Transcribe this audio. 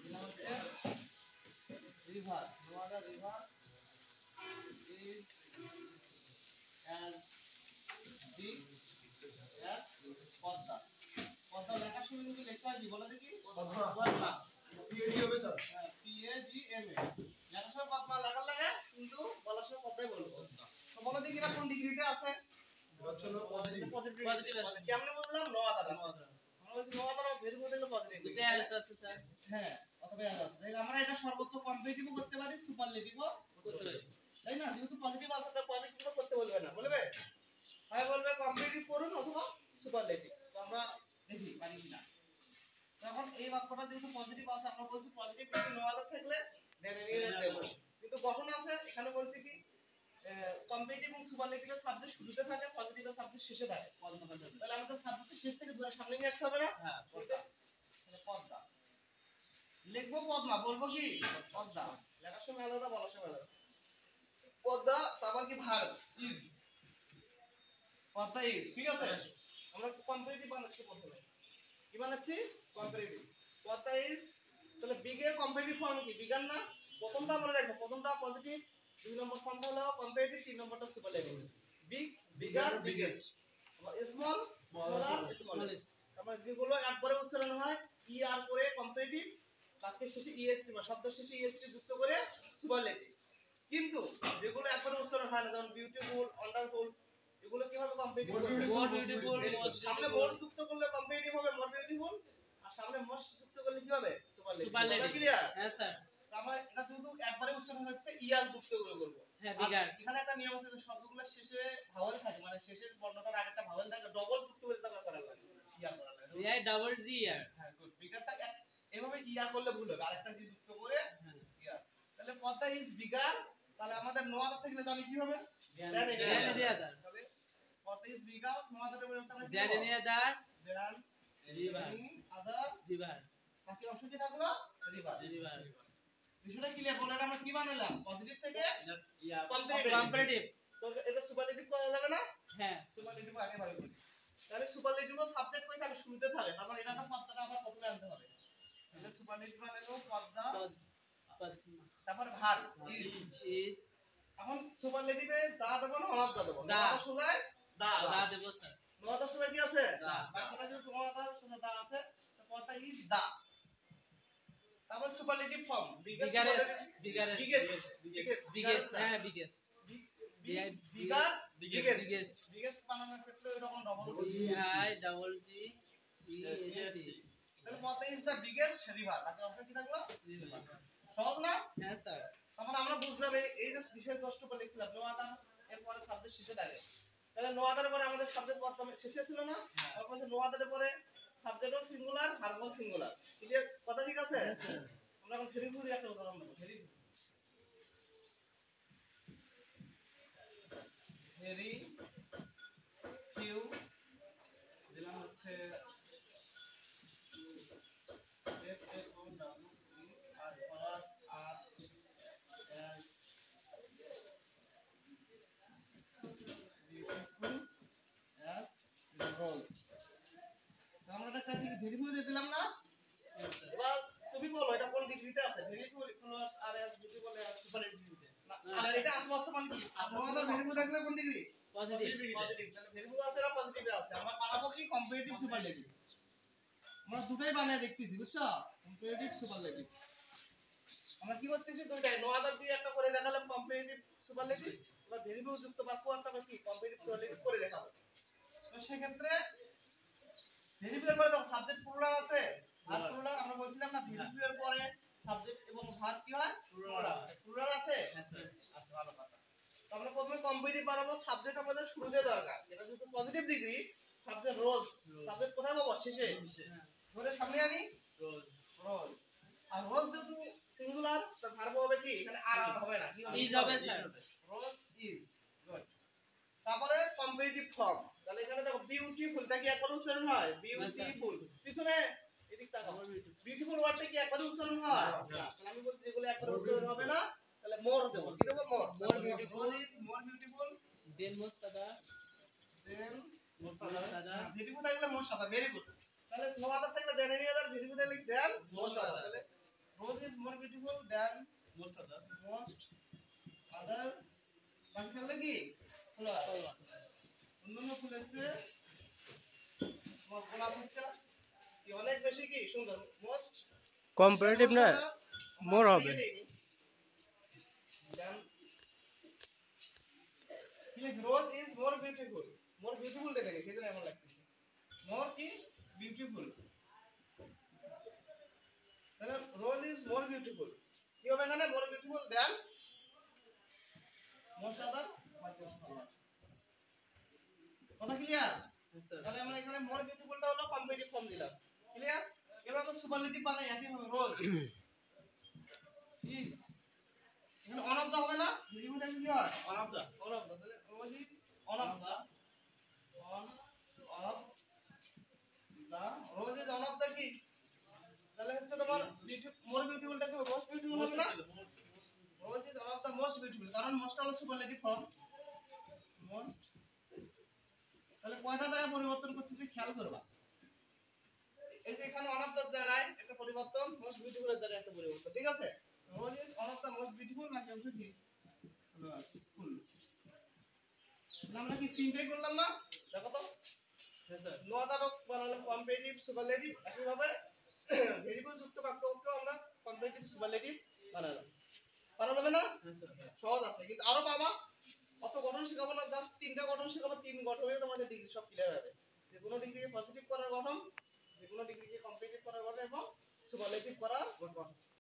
এটা হচ্ছে river, no other river is as big as Padma. Padma লেখার সময় কিন্তু লেখা কি বলে দেখি? পদ্মা। পিএডি হবে স্যার। হ্যাঁ, PAGMA। লেখার সময় পদ্মা লেখার লাগে কিন্তু বলার সময় পদ্মাই বলবো। তো বলো দেখি এটা কোন ডিগ্রিতে আছে? চলো পজিটিভ। কেমনে বললাম? নো আদার আছে। আমরা বলছি নো আদার ভেরি গুড হলো পজিটিভ। দুটো অ্যালস আছে স্যার। হ্যাঁ, অথবা অ্যালস আছে। তাহলে আমরা এটা সর্বোচ্চ কম্পিটিটিভও করতে পারি, সুপারলেটিভও করতে পারি। তাই না? যেহেতু পজিটিভ আছে তাহলে পজিটিভ তো করতে বলবে না, বলবে? হয় বলবে কম্পিটিটিভ করুন অথবা সুপারলেটিভ। তো আমরা দেখি পারি কিনা। তখন এই বাক্যটা যেহেতু পজিটিভ আছে আমরা বলছি পজিটিভ কিন্তু নো আদার থাকলে দেন এনিওয়ে দেব। কিন্তু গঠন আছে এখানে বলছি কি কম্পিটিটিভ এবং সুপারলেটিভের সাবজেক্ট শুরুতে থাকে, পজিটিভের সাবজেক্ট শেষে থাকে। তাহলে আমাদের সাবজেক্ট শেষ থেকে ধরে সামনে নিয়ে আসতে হবে না? হ্যাঁ, তাহলে পদ্মা লিখবো, পদ্মা বলবো কি? পদ্মা লেখার সময় আলাদা, বলার সময় আলাদা। পদ্মা তারপর কি ভার্ব ইজ, পদ্মা ইজ। ঠিক আছে, আমরা কম্পারেটিভ বানাচ্ছি প্রথমে। কি বানাচ্ছি? কম্পারেটিভ। পদ্মা ইজ, তাহলে বিগ এর কম্পারেটিভ ফর্ম কি? বিগার না? প্রথমটা মনে রাখো, প্রথমটা পজিটিভ, দুই নম্বর ফর্মটা হলো কম্পারেটিভ, তিন নম্বরটা superlative. Big, bigger, biggest. Small, smaller, smallest. তারপরে যেগুলো একবারে উচ্চারণ হয় ই আর করে কম্পারেটিভ, বাক্যের শেষে ইএসটি বা শব্দের শেষে ইএসটি যুক্ত করে সুপারলেটিভ। কিন্তু যেগুলো একবারে উচ্চারণ হয় না, যেমন বিউটিফুল, ওয়ান্ডারফুল, এগুলো কিভাবে কম্পারেটিভ করবে? মোর বিউটিফুল, সামনে মোর যুক্ত করলে কম্পারেটিভ হবে মোর বিউটিফুল, আর সামনে মোস্ট যুক্ত করলে কি হবে? সুপারলেটিভ। ক্লিয়ার? হ্যাঁ স্যার। আমরা এটা যেহেতু একবারে উচ্চারণ হচ্ছে ই আর যুক্ত করে করব। হ্যাঁ, বিগার। এখানে একটা নিয়ম আছে যে শব্দগুলোর শেষে ভাওয়েল থাকে, মানে শেষের বর্ণটার আগে একটা ভাওয়েল থাকে, ডবল যুক্ত করে তারপর করা লাগে। ই আর করা লাগে। এই ডাবল জি আর। হ্যাঁ, গুড। বিগারটা এভাবে ই আর করলে ভুল হবে, আরেকটা জি যুক্ত করে ই আর। তাহলে পদ্মা ইজ বিগার, তাহলে আমাদের নো আদার থাকলে জানি কি হবে? Than any other. তাহলে Padma is bigger, no other এর পরিবর্তে আমরা কি than any other, than river, other river. বাকি অংশ কি থাকলো? রিভার। রিভার। বিষয়টা ক্লিয়ার? বলে এটা আমরা কি বানালাম? পজিটিভ থেকে কম্পারেটিভ। তো এটা সুপারলেটিভ করা যাবে না? হ্যাঁ, সুপারলেটিভ আগে ভাবে করি। তাহলে সুপারলেটিভ সাবজেক্ট কই থাকে? শুরুতে থাকে। তারপর এটা তো পদ্মাটা আবার প্রথমে আনতে হবে। তাহলে সুপারলেটিভ বানালো পদ্মা, তারপর ভার্ব ইজ। এখন সুপারলেটিভে দা দেব না অনার দা দেব? দা সোজায় দা দেব স্যার। নো আদার সোজা কি আছে? দা। বাকিটা যদি নো আদার সোজা দা আছে, তো পদ্মা ইজ দা। তারপর সুপারলেটিভ ফর্ম বিগেস্ট, হ্যাঁ বিগেস্ট, বিগার, বিগেস্ট। বিগেস্ট বানানোর ক্ষেত্রে এরকম double G I double G E S T. তাহলে Padma is the biggest river. বাকি অপশন কি থাকলো? রিভার। সহজ না? হ্যাঁ স্যার। তখন আমরা বুঝলাম এই যে বিষয় 10 টা লিখছিলাম নো আদার এর পরে সাবজেক্ট শেষে থাকে। তাহলে নো আদারের পরে আমাদের সাবজেক্ট পদ্মা শেষে ছিল না? তারপর নো আদারের পরে সাবজেক্টও সিঙ্গুলার, ভার্বও সিঙ্গুলার। ক্লিয়ার? কথা ঠিক আছে? আমরা এখন ভেরি গুড একটা উদাহরণ দেব। ভেরি কিউ দিলাম হচ্ছে F A O W E R followers are as beautiful as rose. আমরা একটা কাজ ভেরিফাই দিয়ে দিলাম না? এবার তুমি বলো এটা কোন ডিগ্রিতে আছে? Verify followers are as beautiful S সুপারলেটিভে না? এটা আসলে বর্তমান কি? আমাদের ভেরিফাই দেখলে কোন ডিগ্রি? পজিটিভ। পজিটিভ। তাহলে ভেরিফাই আছে না পজিটিভে আছে? আমরা বানাবো কি? Comparative superlative. আমরা দুটোই বানায় দেখতেছি, বুঝছো? Comparative superlative. আমরা কি করতেছি? দুটোই নো আদার দিয়ে একটা করে দেখালাম কম্পারেটিভ সুপারলেটিভ, এবার ভেরিফাই যুক্ত বাক্য একটা কি কম্পারেটিভ সুপারলেটিভ করে দেখাবো। তো সেই ক্ষেত্রে ভেরিফাই এর পরে দেখো সাবজেক্ট প্লুরাল আছে, ভার্ব প্লুরাল। আমরা বলছিলাম না ভেরিফাই এর পরে সাবজেক্ট এবং ভার্ব কি হয়? প্লুরাল। প্লুরাল আছে? আছে, ভালো কথা। তো আমরা প্রথমে কম্পারেটিভ বানাবো, সাবজেক্ট আমাদের শুরুতে দরকার। এটা যেহেতু পজিটিভ ডিগ্রি, সাবজেক্ট রোজ, সাবজেক্ট কোথায় পাবো? শেষে। ধরে সামনে আনি রোজ, রোজ। আর রোজ যেহেতু সিঙ্গুলার, তার ভার্ব হবে কি? এখানে আর হবে না, ইজ হবে স্যার। Rose is. গুড। তারপরে কম্পারেটিভ ফর্ম। তাহলে এখানে দেখো বিউটিফুল টা কি একবার উচ্চারণ হয়? বিউটিফুল। পিছনে এদিক তাকাও। বিউটিফুল ওয়ার্ডটা কি একবার উচ্চারণ হয়? না। তাহলে আমি বলছি যেগুলো একবার উচ্চারণ হবে না, তাহলে মোর দেব। কি দেব? More. More beautiful. Rose is more beautiful than more সাদা, দেন মোর সাদা। বিউটিফুল থাকলে মোর সাদা। Very good. তাহলে নো আদার থাকলে দেন এনি আদার, বিউটিফুল থাকলে দেন মোর সাদা। তাহলে Rose is more beautiful than most other বাকি থাকলে কি ফ্লাওয়ার অন্যান্য ফুলের চেয়ে তোমার গোলাপ হচ্ছে কি অনেক বেশি কি সুন্দর মোস্ট কম্পারেটিভ না মোর হবে রোজ is more beautiful more beautiful টা দেখে সেজন্য এমন লাগতেছে মোর কি বিউটিফুল তাহলে রোজ ইজ মোর বিউটিফুল কি হবে এখানে মোর বিউটিফুল দেন মোস্ট আদার কথা ক্লিয়ার তাহলে আমরা এখানে মোর বিউটিফুলটা হলো কম্পিটিটিভ ফর্ম দিলাম ক্লিয়ার এবার আমরা সুপারলেটিভ বানাই একই ভাবে রোজ ইজ এখানে অন অফ দা হবে না যদি বলে কি হয় অন অফ দা তাহলে rose is one of the rose is one of the কি তাহলে হচ্ছে তোমার মোর বিউটিফুলটা কি মোস্ট বিউটিফুল হবে না rose is one of the most beautiful কারণ মোস্ট হলো সুপারলেটিভ ফর্ম মোস্ট তাহলে কয়টা জায়গায় পরিবর্তন করতেছি খেয়াল করবা এই যে এখানে অন অফ দা জায়গায় একটা পরিবর্তন মোস্ট বিউটিফুল এর জায়গায় একটা পরিবর্তন ঠিক আছে rose is one of the most beautiful নাকি অংশ কি ফুল আমরা কি তিনটাই করলাম না দেখো তো নো আদার বানালাম কম্পারেটিভ সুপারলেটিভ একইভাবে ভেরিয়েবল যুক্ত বাক্যকেও আমরা কম্পারেটিভ সুপারলেটিভ বানালাম পারা যাবে না সহজ আছে কিন্তু আরো পাবা অত গঠন শেখাবো না জাস্ট তিনটা গঠন শেখাবো তিন গঠনে তোমাদের ডিগ্রি সব ক্লিয়ার হবে যে কোনো ডিগ্রিকে পজিটিভ করার গঠন যে কোনো ডিগ্রিকে কম্পারেটিভ করার গঠন এবং সুপারলেটিভ করার গঠন